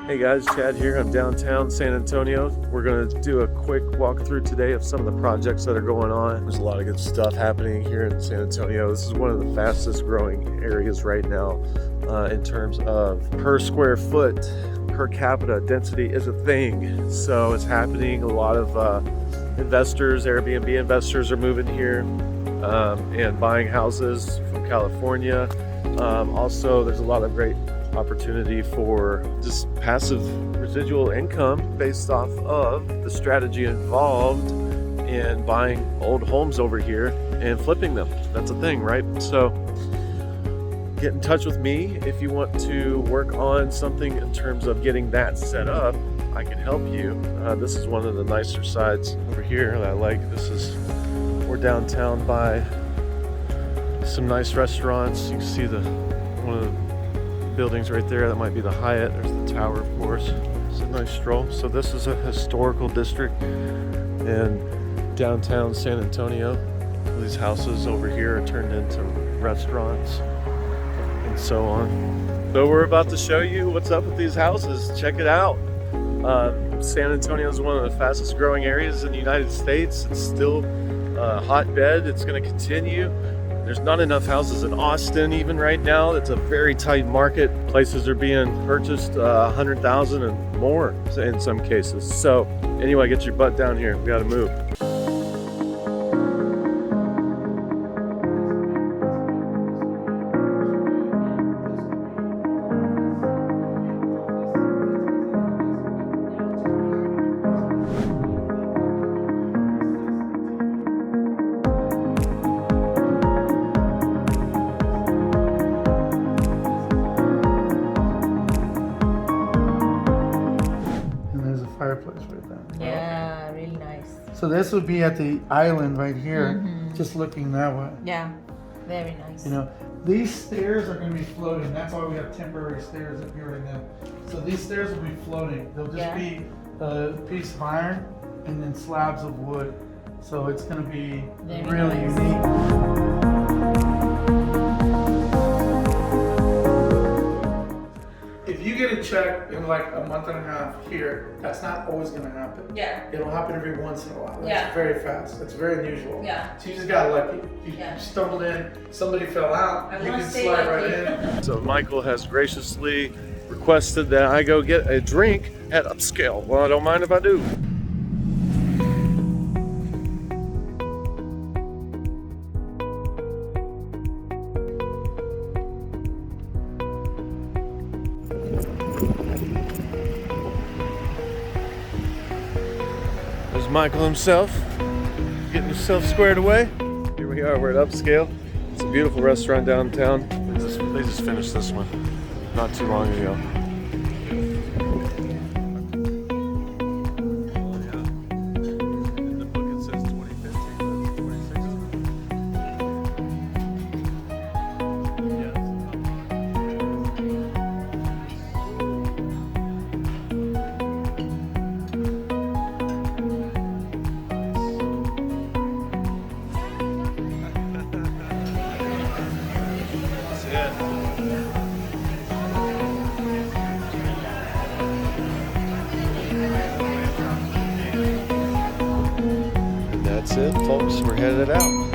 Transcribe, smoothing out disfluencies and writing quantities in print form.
Hey guys, Chad here. I'm downtown San Antonio. We're going to do a quick walkthrough today of some of the projects that are going on. There's a lot of good stuff happening here in San Antonio. This is one of the fastest growing areas right now in terms of per square foot, per capita density is a thing. So it's happening. A lot of investors, Airbnb investors are moving here and buying houses from California. Also, there's a lot of great opportunity for just passive residual income based off of the strategy involved in buying old homes over here and flipping them. That's a thing, right? So get in touch with me if you want to work on something in terms of getting that set up. I can help you. This is one of the nicer sides over here that I like. We're downtown by some nice restaurants. You can see one of the buildings right there. That might be the Hyatt. There's the tower, of course. It's a nice stroll. So this is a historical district in downtown San Antonio. These houses over here are turned into restaurants and so on. So we're about to show you what's up with these houses. Check it out. San Antonio is one of the fastest growing areas in the United States. It's still a hotbed. It's going to continue. There's not enough houses in Austin even right now. It's a very tight market. Places are being purchased $100,000 and more in some cases. So anyway, get your butt down here. We got to move. Fireplace right there. Yeah, really nice. So this would be at the island right here, just looking that way. Yeah, very nice. You know, these stairs are going to be floating. That's why we have temporary stairs up here right now. So these stairs will be floating. They'll just be a piece of iron and then slabs of wood. So it's going to be very really nice. unique. If you get a check in like a month and a half here, that's not always going to happen. Yeah. It'll happen every once in a while. That's Yeah. very fast. That's very unusual. Yeah. So you just got lucky. You Yeah. stumbled in, somebody fell out, I you wanna can stay slide lucky. right in. So Michael has graciously requested that I go get a drink at Upscale. Well, I don't mind if I do. There's Michael himself, getting himself squared away. Here we are, we're at Upscale. It's a beautiful restaurant downtown. They just finished this one not too long ago. The book it says 2015, 2016. That's it, folks. We're headed out.